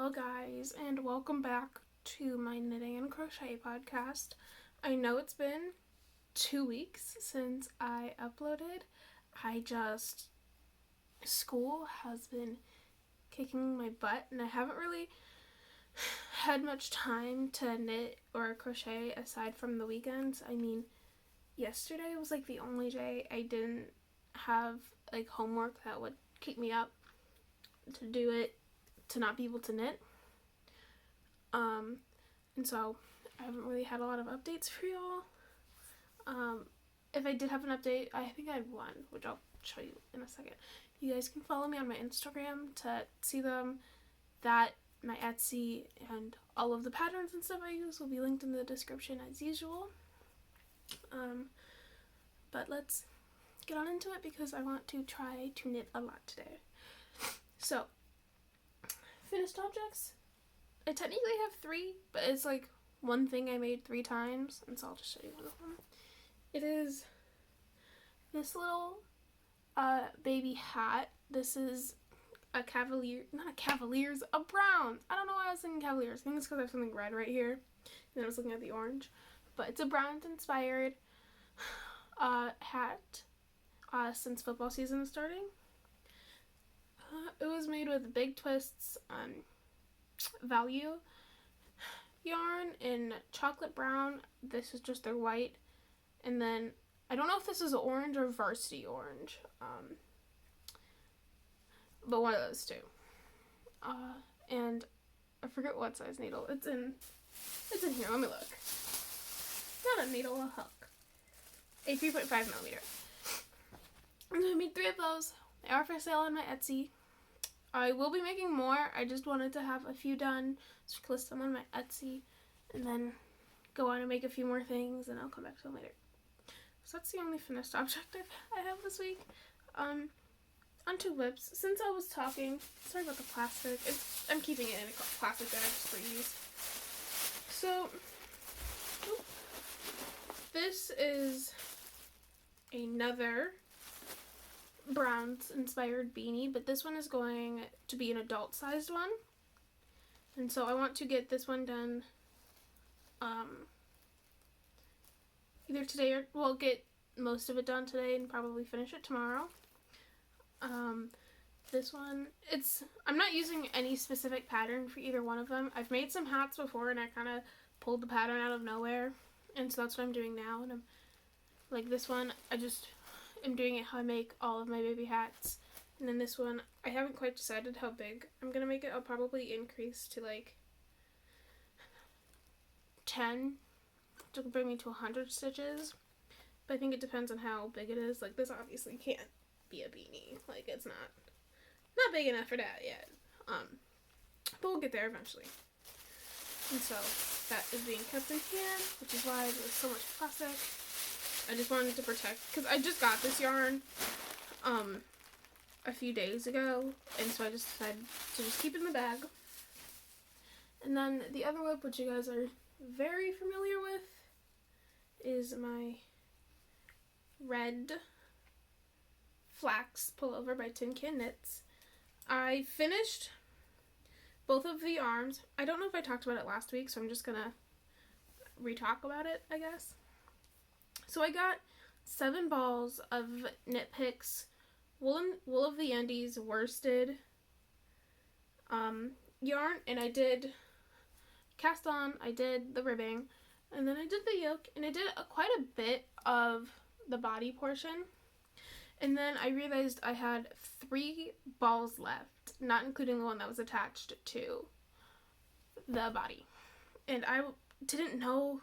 Hello guys, and welcome back to my knitting and crochet podcast. I know it's been 2 weeks since I uploaded. School has been kicking my butt and I haven't really had much time to knit or crochet aside from the weekends. Yesterday was like the only day I didn't have like homework that would keep me up to do it, to not be able to knit. And so I haven't really had a lot of updates for y'all. If I did have an update, I think I had one, which I'll show you in a second. You guys can follow me on my Instagram to see them. That, my Etsy, and all of the patterns and stuff I use will be linked in the description as usual. But let's get on into it because I want to try to knit a lot today. So, finished objects. I technically have 3, but it's like one thing I made 3 times, and so I'll just show you one of them. It is this little baby hat. This is a a brown. I don't know why I was thinking Cavaliers. I think it's because I have something red right here, and then I was looking at the orange. But it's a Browns inspired hat since football season is starting. It was made with Big Twist's Value yarn in chocolate brown. This is just their white. And then, I don't know if this is orange or varsity orange. But one of those two. And I forget what size needle. It's in here. Let me look. Not a needle, a hook. A 3.5 millimeter. And I made 3 of those. They are for sale on my Etsy. I will be making more. I just wanted to have a few done, so I list them on my Etsy, and then go on and make a few more things, and I'll come back to them later. So that's the only finished object I have this week. Onto whips. Since I was talking, sorry about the plastic. I'm keeping it in a plastic bag just for ease. So, this is another Browns inspired beanie, but this one is going to be an adult sized one, and so I want to get this one done either today or we'll get most of it done today and probably finish it tomorrow. This one, I'm not using any specific pattern for either one of them. I've made some hats before and I kind of pulled the pattern out of nowhere, and so that's what I'm doing now. And I'm like, this one I'm doing it how I make all of my baby hats. And then this one, I haven't quite decided how big I'm going to make it. I'll probably increase to like 10 to bring me to 100 stitches. But I think it depends on how big it is. Like, this obviously can't be a beanie. Like, it's not big enough for that yet. But we'll get there eventually. And so that is being kept in here, which is why there's so much plastic. I just wanted to protect, because I just got this yarn a few days ago, and so I just decided to just keep it in the bag. And then the other whip, which you guys are very familiar with, is my red flax pullover by Tin Can Knits. I finished both of the arms. I don't know if I talked about it last week, so I'm just gonna re-talk about it, I guess. So I got 7 balls of Knit Picks Wool of the Andes worsted yarn, and I did cast on, I did the ribbing, and then I did the yoke, and I did quite a bit of the body portion. And then I realized I had 3 balls left, not including the one that was attached to the body. And I didn't know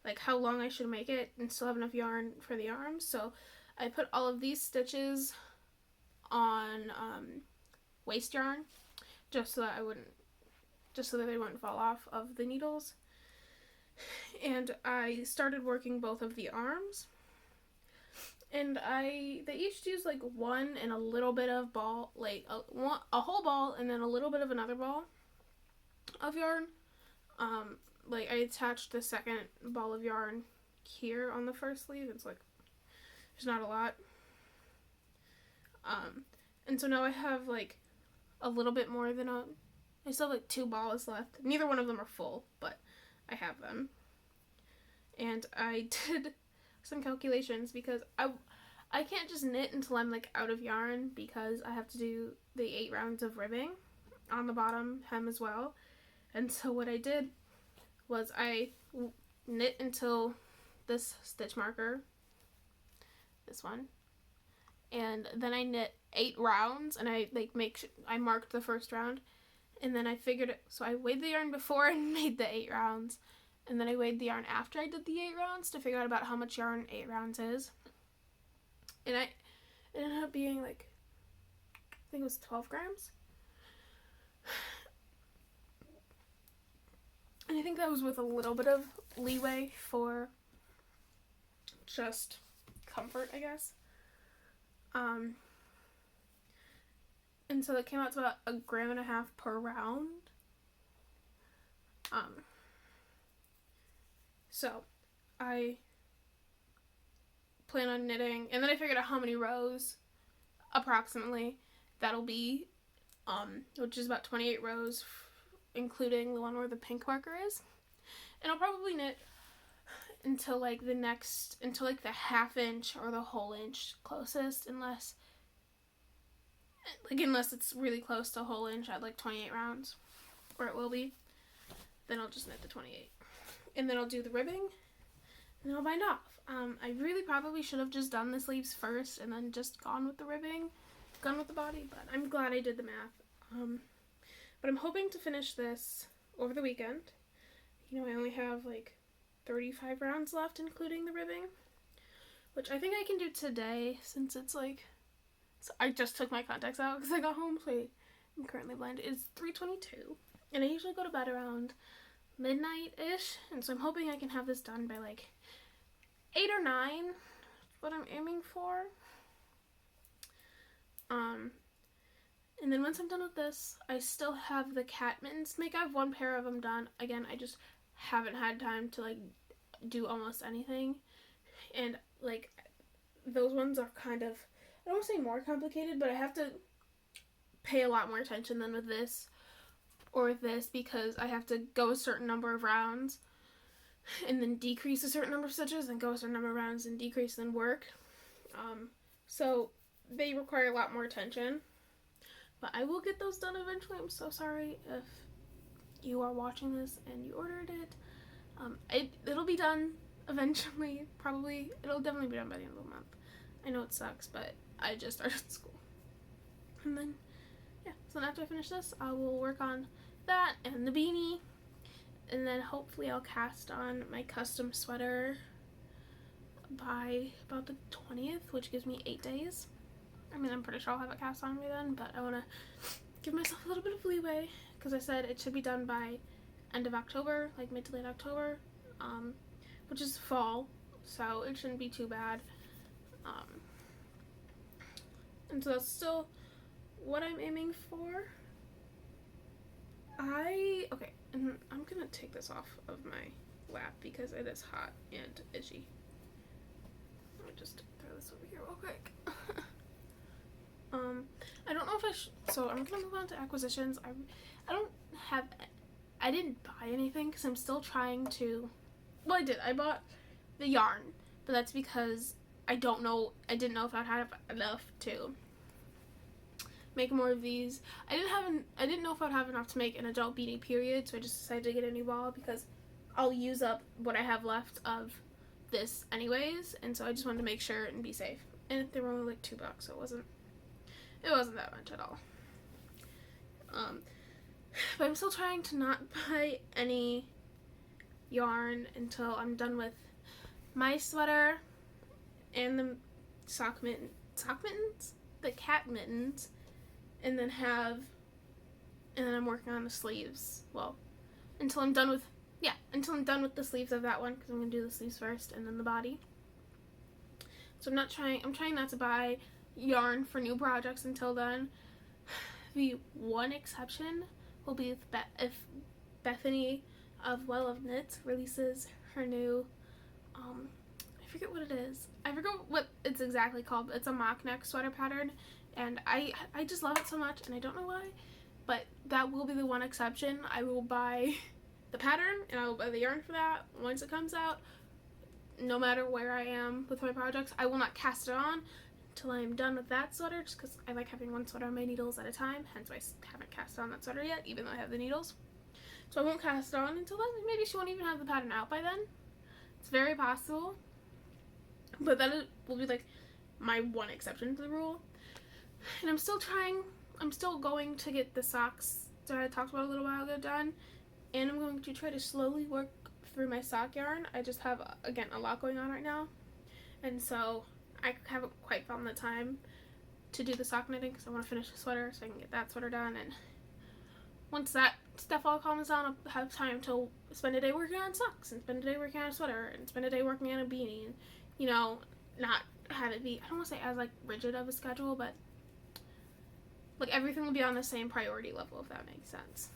like how long I should make it and still have enough yarn for the arms, so I put all of these stitches on waste yarn just so that they wouldn't fall off of the needles. And I started working both of the arms, and they each use like one and a little bit of ball, like a whole ball and then a little bit of another ball of yarn. Like, I attached the second ball of yarn here on the first sleeve. It's like, there's not a lot. And so now I have like a little bit more than I still have like 2 balls left. Neither one of them are full, but I have them. And I did some calculations because I can't just knit until I'm like out of yarn, because I have to do the 8 rounds of ribbing on the bottom hem as well. And so what I did was I knit until this stitch marker, this one, and then I knit 8 rounds, and I I marked the first round, and then I figured it, so I weighed the yarn before and made the 8 rounds, and then I weighed the yarn after I did the 8 rounds to figure out about how much yarn 8 rounds is. And it ended up being like, I think it was 12 grams. And I think that was with a little bit of leeway for just comfort, I guess. And so that came out to about 1.5 grams per round. So I plan on knitting, and then I figured out how many rows approximately that'll be, which is about 28 rows, including the one where the pink marker is. And I'll probably knit until like the 1/2 inch or the whole inch closest, unless it's really close to a whole inch at like 28 rounds, or it will be. Then I'll just knit the 28, and then I'll do the ribbing, and then I'll bind off. I really probably should have just done the sleeves first and then just gone with the ribbing, gone with the body, but I'm glad I did the math. But I'm hoping to finish this over the weekend. You know, I only have like 35 rounds left, including the ribbing, which I think I can do today, since it's like, so I just took my contacts out because I got home, so I'm currently blind. It's 3:22, and I usually go to bed around midnight-ish, and so I'm hoping I can have this done by like 8 or 9, what I'm aiming for. And then once I'm done with this, I still have the cat mittens to make. I have 1 pair of them done. Again, I just haven't had time to like do almost anything, and like those ones are kind of, I don't want to say more complicated, but I have to pay a lot more attention than with this or with this, because I have to go a certain number of rounds and then decrease a certain number of stitches and go a certain number of rounds and decrease, then work. So they require a lot more attention, but I will get those done eventually. I'm so sorry if you are watching this and you ordered it. It'll be done eventually. Probably it'll definitely be done by the end of the month. I know it sucks, but I just started school. And then yeah, so after I finish this, I will work on that and the beanie, and then hopefully I'll cast on my custom sweater by about the 20th, which gives me 8 days. I mean, I'm pretty sure I'll have it cast on by then, but I want to give myself a little bit of leeway, because I said it should be done by end of October, like mid to late October, which is fall, so it shouldn't be too bad. And so that's still what I'm aiming for. Okay, and I'm gonna take this off of my lap because it is hot and itchy. Let me just throw this over here real quick. I don't know if so I'm gonna move on to acquisitions. I didn't buy anything because I'm still trying to, well, I did. I bought the yarn, but that's because I didn't know if I'd have enough to make more of these. I didn't know if I'd have enough to make an adult beanie, period, so I just decided to get a new ball because I'll use up what I have left of this anyways, and so I just wanted to make sure and be safe. And they were only like $2, so it wasn't that much at all. But I'm still trying to not buy any yarn until I'm done with my sweater and the the cat mittens, and then I'm working on the sleeves. Well, until I'm done with the sleeves of that one, because I'm gonna do the sleeves first and then the body. So I'm trying not to buy yarn for new projects until then. The one exception will be if Bethany of Well of Knits releases her new, I forget what it is. I forget what it's exactly called, but it's a mock neck sweater pattern, and I just love it so much, and I don't know why, but that will be the one exception. I will buy the pattern and I will buy the yarn for that once it comes out. No matter where I am with my projects, I will not cast it on until I am done with that sweater, just because I like having one sweater on my needles at a time, hence I haven't cast on that sweater yet, even though I have the needles. So I won't cast it on until then. Maybe she won't even have the pattern out by then. It's very possible. But that will be like my one exception to the rule. And I'm still going to get the socks that I talked about a little while ago done. And I'm going to try to slowly work through my sock yarn. I just have, again, a lot going on right now. And so I haven't quite found the time to do the sock knitting because I want to finish the sweater so I can get that sweater done. And once that stuff all calms down, I'll have time to spend a day working on socks and spend a day working on a sweater and spend a day working on a beanie. And, you know, not have it be, I don't want to say as like rigid of a schedule, but like everything will be on the same priority level, if that makes sense.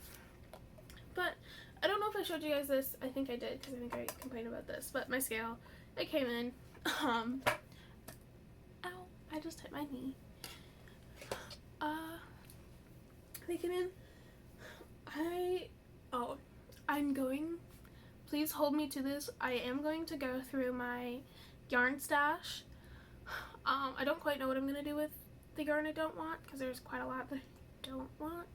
But I don't know if I showed you guys this. I think I did, because I think I complained about this. But my scale, it came in. Ow, I just hit my knee. They came in. I'm going, please hold me to this. I am going to go through my yarn stash. I don't quite know what I'm going to do with the yarn I don't want, because there's quite a lot that I don't want.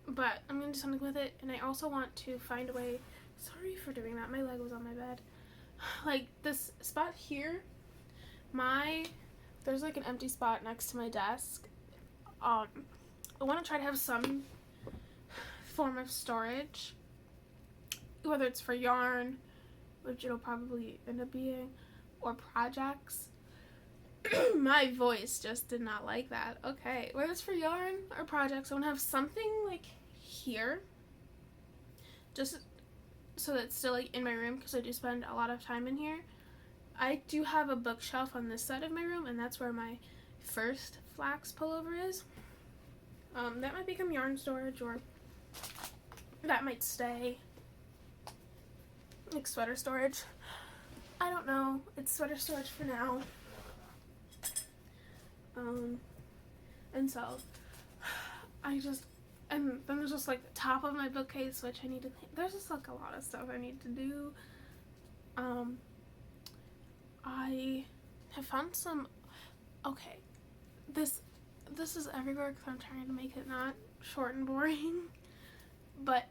But I'm going to do something with it, and I also want to find a way, sorry for doing that, my leg was on my bed. Like, this spot here, there's like an empty spot next to my desk. I want to try to have some form of storage, whether it's for yarn, which it'll probably end up being, or projects. My voice just did not like that. Okay, whether it's for yarn or projects, I want to have something like here, just so that it's still like in my room, because I do spend a lot of time in here. I do have a bookshelf on this side of my room, and that's where my first flax pullover is. That might become yarn storage, or that might stay like sweater storage. I don't know. It's sweater storage for now. And so and then there's just like the top of my bookcase, which I need to, there's just like a lot of stuff I need to do. I have found some, okay, this is everywhere because I'm trying to make it not short and boring, but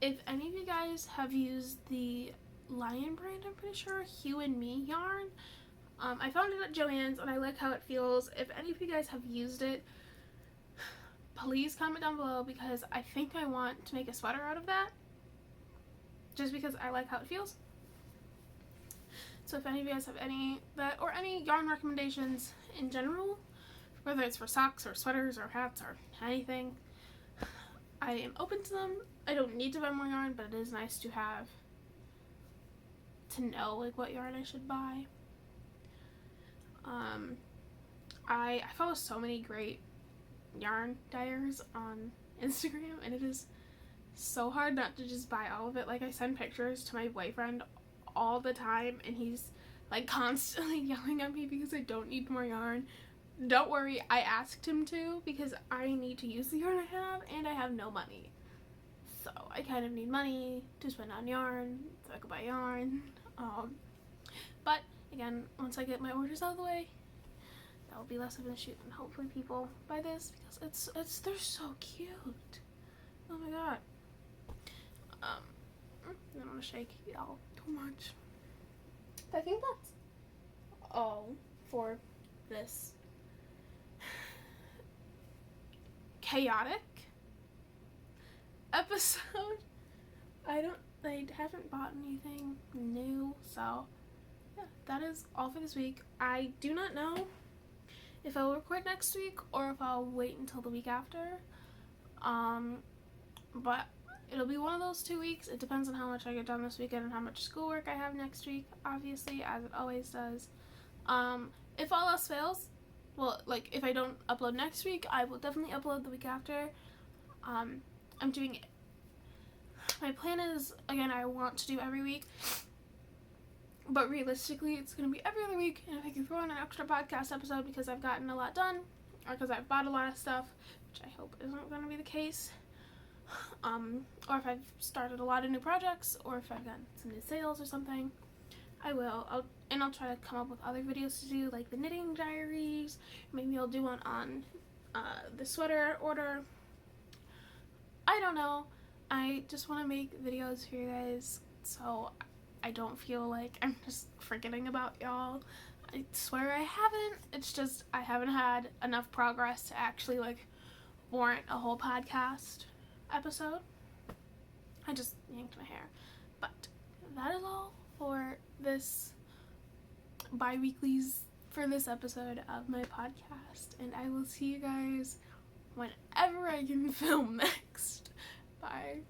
if any of you guys have used the Lion brand, I'm pretty sure, Hue and Me yarn, I found it at Joann's and I like how it feels. If any of you guys have used it, please comment down below, because I think I want to make a sweater out of that, just because I like how it feels. So if any of you guys have any yarn recommendations in general, whether it's for socks or sweaters or hats or anything, I am open to them. I don't need to buy more yarn, but it is nice to have, to know like what yarn I should buy. I follow so many great yarn dyers on Instagram, and it is so hard not to just buy all of it. Like, I send pictures to my boyfriend all the time, and he's like constantly yelling at me because I don't need more yarn. Don't worry, I asked him to, because I need to use the yarn I have, and I have no money. So I kind of need money to spend on yarn, so I could buy yarn. But again, once I get my orders out of the way, that will be less of an issue, and hopefully people buy this, because they're so cute. Oh my god. I don't want to shake y'all too much. But I think that's all for this chaotic episode. I haven't bought anything new, so yeah, that is all for this week. I do not know if I'll record next week or if I'll wait until the week after. But it'll be one of those 2 weeks. It depends on how much I get done this weekend and how much schoolwork I have next week, obviously, as it always does. If all else fails, well, like, if I don't upload next week, I will definitely upload the week after. I'm doing, my plan is, again, I want to do every week, but realistically, it's going to be every other week, and if I can throw in an extra podcast episode because I've gotten a lot done, or because I've bought a lot of stuff, which I hope isn't going to be the case, or if I've started a lot of new projects, or if I've gotten some new sales or something, I'll try to come up with other videos to do, like the knitting diaries. Maybe I'll do one on the sweater order. I don't know. I just want to make videos for you guys, so I don't feel like I'm just forgetting about y'all. I swear I haven't. It's just I haven't had enough progress to actually like warrant a whole podcast episode. I just yanked my hair. But that is all for this bi-weeklies for this episode of my podcast, and I will see you guys whenever I can film next. Bye.